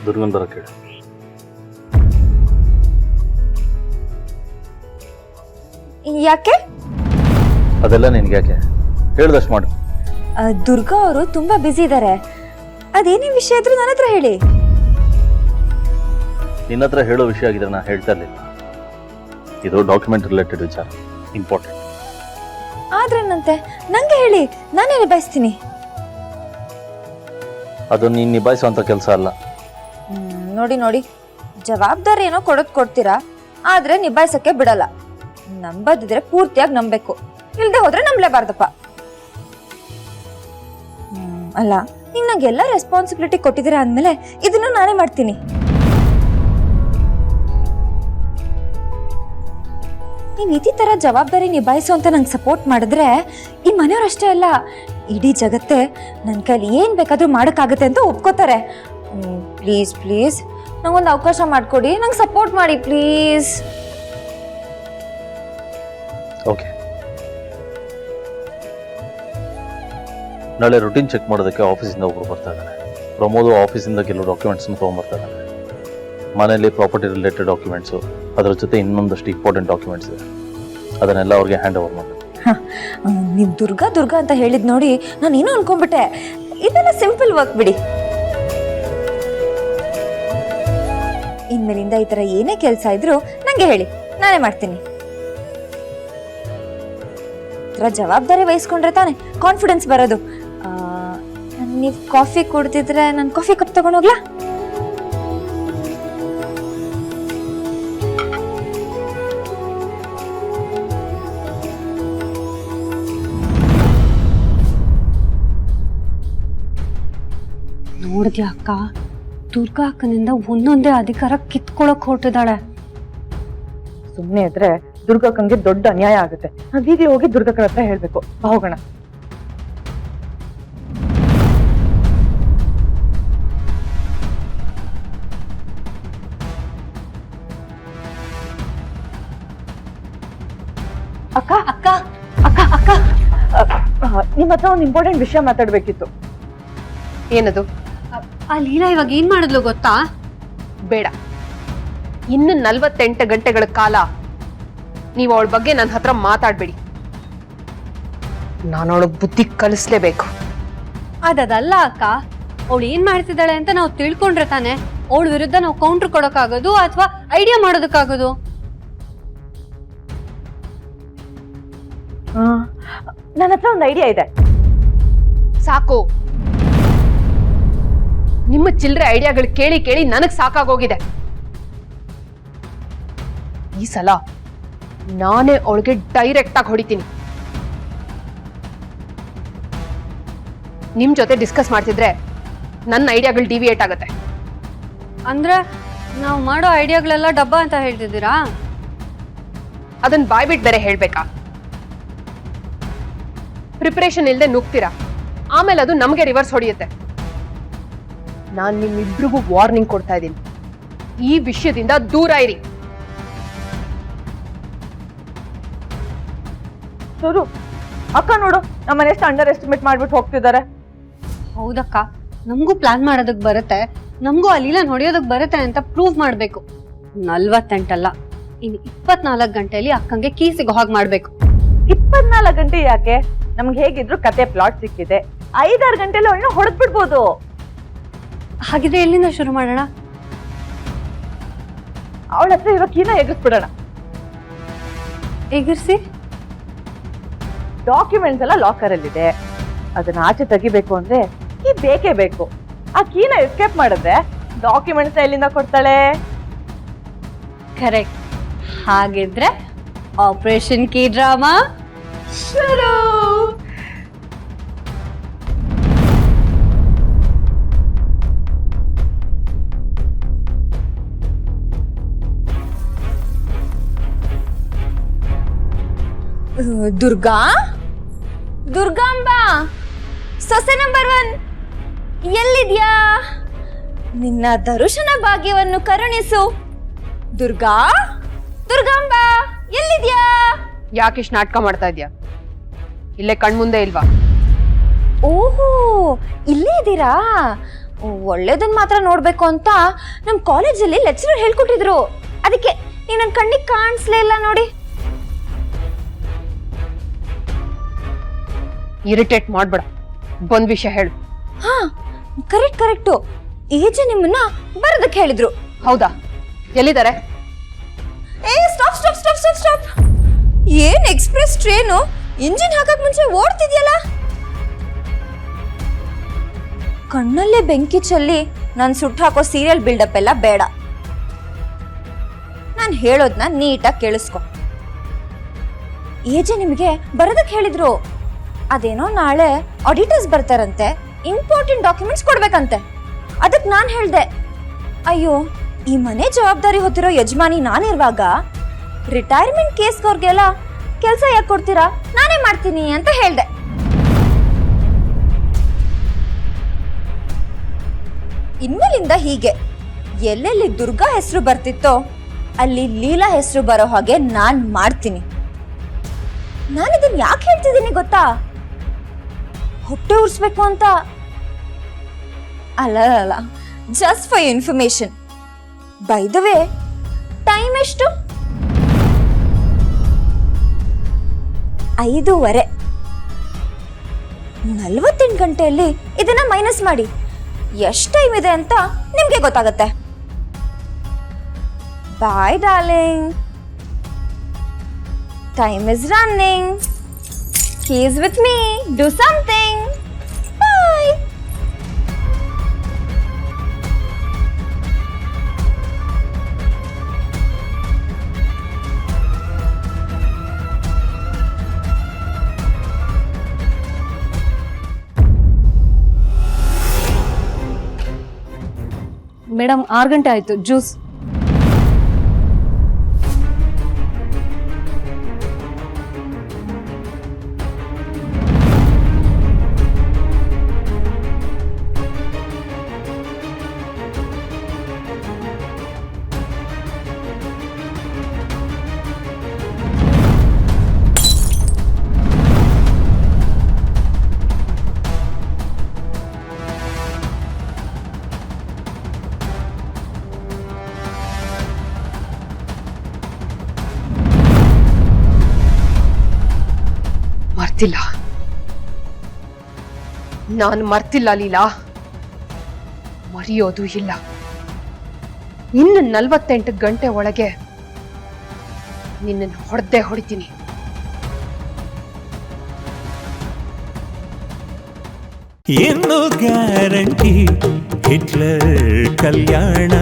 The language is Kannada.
ದುರ್ಗನ್ ಬರಕ್ಕೆ ಹೇಳು. ಯಾಕೆ? ಅದೆಲ್ಲ ನಿನ್ಗೆ ಯಾಕೆ? ಹೇಳ್ದಷ್ಟು ಮಾಡು. ದುರ್ಗಾ ಅವರು ತುಂಬಾ ಬ್ಯುಸಿ ಇದ್ದಾರೆ. ಅದೇನೇ ವಿಷಯ ಇದ್ರೂ ನನ್ನ ಹತ್ರ ಹೇಳಿ. ನಿನ್ನ ಹತ್ರ ಹೇಳೋ ವಿಷಯ ಆಗಿದ್ರೆ ನಾನು ಹೇಳ್ತಾ ಇರಲಿಲ್ಲ. ಇದು ಡಾಕ್ಯುಮೆಂಟ್ ರಿಲೇಟೆಡ್ ವಿಚಾರ, ಇಂಪಾರ್ಟೆಂಟ್. ಆದ್ರೇನಂತೆ, ನಂಗೆ ಹೇಳಿ, ನಾನೇ ನಿಭಾಯಿಸ್ತೀನಿ. ಅದು ನೀನು ನಿಭಾಯಿಸುವಂಥ ಕೆಲಸ ಅಲ್ಲ. ನೋಡಿ, ಜವಾಬ್ದಾರಿ ಏನೋ ಕೊಡ್ತೀರಾ, ಆದ್ರೆ ನಿಭಾಯಿಸಕ್ಕೆ ಬಿಡಲ್ಲ. ನಂಬದಿದ್ರೆ ಪೂರ್ತಿಯಾಗಿ ನಂಬೇಕು, ಇಲ್ದೆ ಹೋದ್ರೆ ನಂಬಲೇಬಾರ್ದಪ್ಪ. ಅಲ್ಲ, ಈಗ ನಂಗೆಲ್ಲ ರೆಸ್ಪಾನ್ಸಿಬಿಲಿಟಿ ಕೊಟ್ಟಿದ್ದೀರಾ ಅಂದ್ಮೇಲೆ ಇದನ್ನು ನಾನೇ ಮಾಡ್ತೀನಿ. ನೀವು ಇದೇ ತರ ಜವಾಬ್ದಾರಿ ನಿಭಾಯಿಸು ಅಂತ ನಂಗೆ ಸಪೋರ್ಟ್ ಮಾಡಿದ್ರೆ ಈ ಮನೆಯವ್ರಷ್ಟೇ ಅಲ್ಲ, ಇಡೀ ಜಗತ್ತೇ ನನ್ನ ಕೈಲಿ ಏನ್ ಬೇಕಾದ್ರೂ ಮಾಡೋಕ್ಕಾಗತ್ತೆ ಅಂತ ಒಪ್ಕೋತಾರೆ. ಪ್ಲೀಸ್ ನಂಗೊಂದು ಅವಕಾಶ ಮಾಡಿಕೊಡಿ, ನಂಗೆ ಸಪೋರ್ಟ್ ಮಾಡಿ ಪ್ಲೀಸ್. ಓಕೆ, ನಾಳೆ ರುಟೀನ್ ಚೆಕ್ ಮಾಡೋದಕ್ಕೆ ಆಫೀಸಿಂದ ಒಬ್ರು ಬರ್ತಾ ಇದ್ದಾನೆ. ಪ್ರಮೋದು ಆಫೀಸಿಂದ ಕೆಲವು ಡಾಕ್ಯುಮೆಂಟ್ಸ್ನ ತೊಗೊಂಡ್ಬರ್ತಾ ಇದ್ದಾನೆ. ಮನೆಯಲ್ಲಿ ಪ್ರಾಪರ್ಟಿ ರಿಲೇಟೆಡ್ ಡಾಕ್ಯುಮೆಂಟ್ಸು, ಅದರ ಜೊತೆ ಇನ್ನೊಂದಷ್ಟು ಇಂಪಾರ್ಟೆಂಟ್ ಡಾಕ್ಯುಮೆಂಟ್ಸ್ ಇದೆ. ಅದನ್ನೆಲ್ಲ ಅವ್ರಿಗೆ ಹ್ಯಾಂಡ್ ಓವರ್ ಮಾಡಬೇಕು. ನೀವು ದುರ್ಗಾ ಅಂತ ಹೇಳಿದ್ ನೋಡಿ ನಾನು ಏನೋ ಅನ್ಕೊಂಡ್ಬಿಟ್ಟೆ. ಇದೆಲ್ಲ ಸಿಂಪಲ್ ವರ್ಕ್ ಬಿಡಿ. ಇನ್ಮೇಲಿಂದ ಈ ತರ ಏನೇ ಕೆಲಸ ಇದ್ರು ನಂಗೆ ಹೇಳಿ, ನಾನೇ ಮಾಡ್ತೀನಿ. ಜವಾಬ್ದಾರಿ ವಹಿಸ್ಕೊಂಡ್ರೆ ತಾನೆ ಕಾನ್ಫಿಡೆನ್ಸ್ ಬರೋದು. ನೀವು ಕಾಫಿ ಕುಡ್ತಿದ್ರೆ ನಾನು ಕಾಫಿ ಕಪ್ ತಗೊಂಡೋಗ್ಲಾ? ನೋಡಿದ್ಯಾ ಅಕ್ಕ, ದುರ್ಗಾ ಅಕ್ಕನಿಂದ ಒಂದೊಂದೇ ಅಧಿಕಾರ ಕಿತ್ಕೊಳಕ್ ಹೊರಟಿದ್ದಾಳೆ. ಸುಮ್ಮನೆ ಇದ್ರೆ ದುರ್ಗಕ್ಕಂಗೆ ದೊಡ್ಡ ಅನ್ಯಾಯ ಆಗುತ್ತೆ. ನಾವೀಗಲೇ ಹೋಗಿ ದುರ್ಗಕ್ಕನ ಹತ್ರ ಹೇಳ್ಬೇಕು. ಹೋಗೋಣ. ಅಕ್ಕ ಅಕ್ಕ ಅಕ್ಕ ಅಕ್ಕ ನಿಮ್ಮ ಹತ್ರ ಒಂದು ಇಂಪಾರ್ಟೆಂಟ್ ವಿಷಯ ಮಾತಾಡ್ಬೇಕಿತ್ತು. ಏನದು? ಆ ಲೀಲಾ ಇವಾಗ ಏನ್ ಮಾಡಿದ್ಲು ಗೊತ್ತಾ? ಬೇಡ, ಇನ್ನು 48 ಗಂಟೆಗಳ ಕಾಲ ನೀವು ಅವಳ ಬಗ್ಗೆ ನನ್ನ ಹತ್ರ ಮಾತಾಡ್ಬೇಡಿ. ನಾನು ಅವಳ ಬುದ್ಧಿ ಕಲಿಸ್ಲೇಬೇಕು. ಅದಲ್ಲ ಅಕ್ಕ, ಅವಳು ಏನ್ ಮಾಡ್ತಿದ್ದಾಳೆ ಅಂತ ನಾವು ತಿಳ್ಕೊಂಡ್ರೆ ತಾನೆ ಅವಳ ವಿರುದ್ಧ ನಾವು ಕೌಂಟರ್ ಕೊಡಕ್ಕಾಗೋದು ಅಥವಾ ಐಡಿಯಾ ಮಾಡೋದಕ್ಕಾಗೋದು. ನನ್ನ ಹತ್ರ ಒಂದು ಐಡಿಯಾ ಇದೆ. ಸಾಕು, ನಿಮ್ಮ ಚಿಲ್ಲರೆ ಐಡಿಯಾಗಳು ಕೇಳಿ ಕೇಳಿ ನನಗ್ ಸಾಕಾಗೋಗಿದೆ. ಈ ಸಲ ನಾನೇ ಅವಳಿಗೆ ಡೈರೆಕ್ಟ್ ಆಗಿ ಹೊಡಿತೀನಿ. ನಿಮ್ ಜೊತೆ ಡಿಸ್ಕಸ್ ಮಾಡ್ತಿದ್ರೆ ನನ್ನ ಐಡಿಯಾಗಳು ಡಿವಿಯೇಟ್ ಆಗುತ್ತೆ. ಅಂದ್ರೆ ನಾವು ಮಾಡೋ ಐಡಿಯಾಗಳೆಲ್ಲ ಡಬ್ಬ ಅಂತ ಹೇಳ್ತಿದ್ದೀರಾ? ಅದನ್ನ ಬಾಯ್ಬಿಟ್ ಬೇರೆ ಹೇಳ್ಬೇಕಾ? ಪ್ರಿಪರೇಷನ್ ಇಲ್ಲದೆ ನುಗ್ತೀರಾ, ಆಮೇಲೆ ಅದು ನಮಗೆ ರಿವರ್ಸ್ ಹೊಡೆಯುತ್ತೆ. ನಾನು ನಿಮ್ಮಿಬ್ರಿಗೂ ವಾರ್ನಿಂಗ್ ಕೊಡ್ತಾ ಇದ್ದೀನಿ, ಈ ವಿಷಯದಿಂದ ದೂರ ಇರಿ. ಸರು, ಅಕ್ಕ ನೋಡು, ನಮ್ಮನೆ ಎಷ್ಟು ಅಂಡರ್ ಎಸ್ಟಿಮೇಟ್ ಮಾಡ್ಬಿಟ್ಟು ಹೋಗ್ತಿದ್ದಾರೆ. ಹೌದಕ್ಕ, ನಮಗೂ ಪ್ಲಾನ್ ಮಾಡೋದಕ್ ಬರುತ್ತೆ, ನಮಗೂ ಆ ಲೀಲಾ ಹೊಡೆಯೋದಕ್ ಬರುತ್ತೆ ಅಂತ ಪ್ರೂವ್ ಮಾಡ್ಬೇಕು. 48 ಅಲ್ಲ, ಇನ್ನು 24 ಗಂಟೆಯಲ್ಲಿ ಅಕ್ಕಂಗೆ ಕೀ ಸಿಗೋ ಹಾಗೆ ಮಾಡ್ಬೇಕು. 24 ಗಂಟೆ ಯಾಕೆ? ನಮ್ಗೆ ಹೇಗಿದ್ರು ಕತೆ ಪ್ಲಾಟ್ ಸಿಕ್ಕಿದೆ. 5-6 ಗಂಟೆಲಿ ಅವಳನ್ನ ಹೊಡೆದ್ಬಿಡ್ಬೋದು. ಹಾಗಿದ್ರೆ ಎಲ್ಲಿಂದ ಶುರು ಮಾಡೋಣ? ಅವಳ ಹತ್ರ ಇರೋ ಕೀನ ಎಗರ್ಸ್ಬಿಡೋಣ. ಎಗರ್ಸಿ? ಡಾಕ್ಯುಮೆಂಟ್ಸ್ ಎಲ್ಲ ಲಾಕರ್ ಅಲ್ಲಿ ಇದೆ, ಅದನ್ನ ಆಚೆ ತೆಗಿಬೇಕು ಅಂದ್ರೆ ಕೀ ಬೇಕೇ ಬೇಕು. ಆ ಕೀನ ಎಸ್ಕೇಪ್ ಮಾಡಿದ್ರೆ ಡಾಕ್ಯುಮೆಂಟ್ಸ್ ಎಲ್ಲಿಂದ ಕೊಡ್ತಾಳೆ? ಕರೆಕ್ಟ್. ಹಾಗಿದ್ರೆ ಆಪರೇಷನ್ ಕೀ ಡ್ರಾಮಾ ಶುರು. ದುರ್ಗಾಂಬ, ಸೊಸೆ ನಂಬರ್ 1 ಎಲ್ಲಿದ್ಯಾ? ನಿನ್ನ ದರುಶನ ಭಾಗ್ಯವನ್ನು ಕರುಣಿಸು. ದುರ್ಗಾಂಬ ಎಲ್ಲಿದ್ಯಾ? ಯಾಕಿಷ್ಟು ನಾಟಕ ಮಾಡ್ತಾ ಇದ್ಯಾ? ಇಲ್ಲೇ ಕಣ್ಮುಂದೆ ಇಲ್ವಾ? ಓಹೋ, ಇಲ್ಲೇ ಇದ್ದೀರಾ? ಒಳ್ಳೇದನ್ನ ಮಾತ್ರ ನೋಡ್ಬೇಕು ಅಂತ ನಮ್ಮ ಕಾಲೇಜಲ್ಲಿ ಲೆಕ್ಚರರ್ ಹೇಳ್ಕೊಟ್ಟಿದ್ರು. ಅದಕ್ಕೆ ನೀವ್ ನನ್ ಕಣ್ಣಿಗೆ ಕಾಣಿಸ್ಲೇ ಇಲ್ಲ ನೋಡಿ. ಇರಿಟೇಟ್ ಮಾಡ್ಬೇಡ, ಬಂದ್ ವಿಷಯ ಹೇಳು. ಹಾ ಕರೆಕ್ಟು. ಏಜೆ ನಿಮ್ಮನ್ನ ಬರೋದಕ್ಕೆ ಹೇಳಿದ್ರು. ಹೌದಾ, ಎಲ್ಲಿದ್ದಾರೆ? ಸ್ಟಾಪ್. ಏನ್ ಎಕ್ಸ್ಪ್ರೆಸ್ ಟ್ರೈನು ಇಂಜಿನ್ ಹಾಕಕ್ ಮುಂಚೆ ಓಡ್ತಿದ್ಯಲ್ಲ. ಕಣ್ಣಲ್ಲೇ ಬೆಂಕಿ ಚೆಲ್ಲಿ ನಾನು ಸುಟ್ಟು ಹಾಕೋ ಸೀರಿಯಲ್ ಬಿಲ್ಡಪ್ ಎಲ್ಲ ಬೇಡ. ನಾನು ಹೇಳೋದ್ನ ನೀಟಾಗಿ ಕೇಳಿಸ್ಕೊ. ಏಜೆ ನಿಮಗೆ ಬರೋದಕ್ಕೆ ಹೇಳಿದ್ರು. ಅದೇನೋ ನಾಳೆ ಆಡಿಟರ್ಸ್ ಬರ್ತಾರಂತೆ, ಇಂಪಾರ್ಟೆಂಟ್ ಡಾಕ್ಯುಮೆಂಟ್ಸ್ ಕೊಡ್ಬೇಕಂತೆ. ಅದಕ್ಕೆ ನಾನು ಹೇಳ್ದೆ, ಅಯ್ಯೋ ಈ ಮನೆ ಜವಾಬ್ದಾರಿ ಹೊತ್ತಿರೋ ಯಜಮಾನಿ ನಾನಿರುವಾಗ ರಿಟೈರ್ಮೆಂಟ್ ಕೇಸ್ಗವ್ರಿಗೆಲ್ಲ ಕೆಲಸ ಯಾಕೆ ಕೊಡ್ತೀರಾ, ನಾನೇ ಮಾಡ್ತೀನಿ ಅಂತ ಹೇಳ್ದೆ. ಇನ್ಮೇಲಿಂದ ಹೀಗೆ ಎಲ್ಲೆಲ್ಲಿ ದುರ್ಗಾ ಹೆಸರು ಬರ್ತಿತ್ತೋ ಅಲ್ಲಿ ಲೀಲಾ ಹೆಸರು ಬರೋ ಹಾಗೆ ನಾನ್ ಮಾಡ್ತೀನಿ. ನಾನಿದನ್ನ ಯಾಕೆ ಹೇಳ್ತಿದ್ದೀನಿ ಗೊತ್ತಾ? ಹೊಟ್ಟೆ ಉರ್ಸ್ಬೇಕು ಅಂತ ಅಲ್ಲ, just for information. By the way, time ಎಷ್ಟು? 5:30. 48 ಗಂಟೆಯಲ್ಲಿ ಇದನ್ನ ಮೈನಸ್ ಮಾಡಿ ಎಷ್ಟು ಟೈಮ್ ಇದೆ ಅಂತ ನಿಮ್ಗೆ ಗೊತ್ತಾಗತ್ತೆ. Bye darling, time is running. Keys with me, do something. Bye. Madam 6 ಗಂಟೆ ಆಯ್ತು, ಜ್ಯೂಸ್. ನಾನು ಮರ್ತಿಲ್ಲ ಲೀಲಾ, ಮರೆಯೋದು ಇಲ್ಲ. ಇನ್ನು 48 ಗಂಟೆ ಒಳಗೆ ನಿನ್ನನ್ನು ಹೊಡಿತೀನಿ. ಏನು ಗ್ಯಾರಂಟಿ ಹಿಟ್ಲರ್ ಕಲ್ಯಾಣ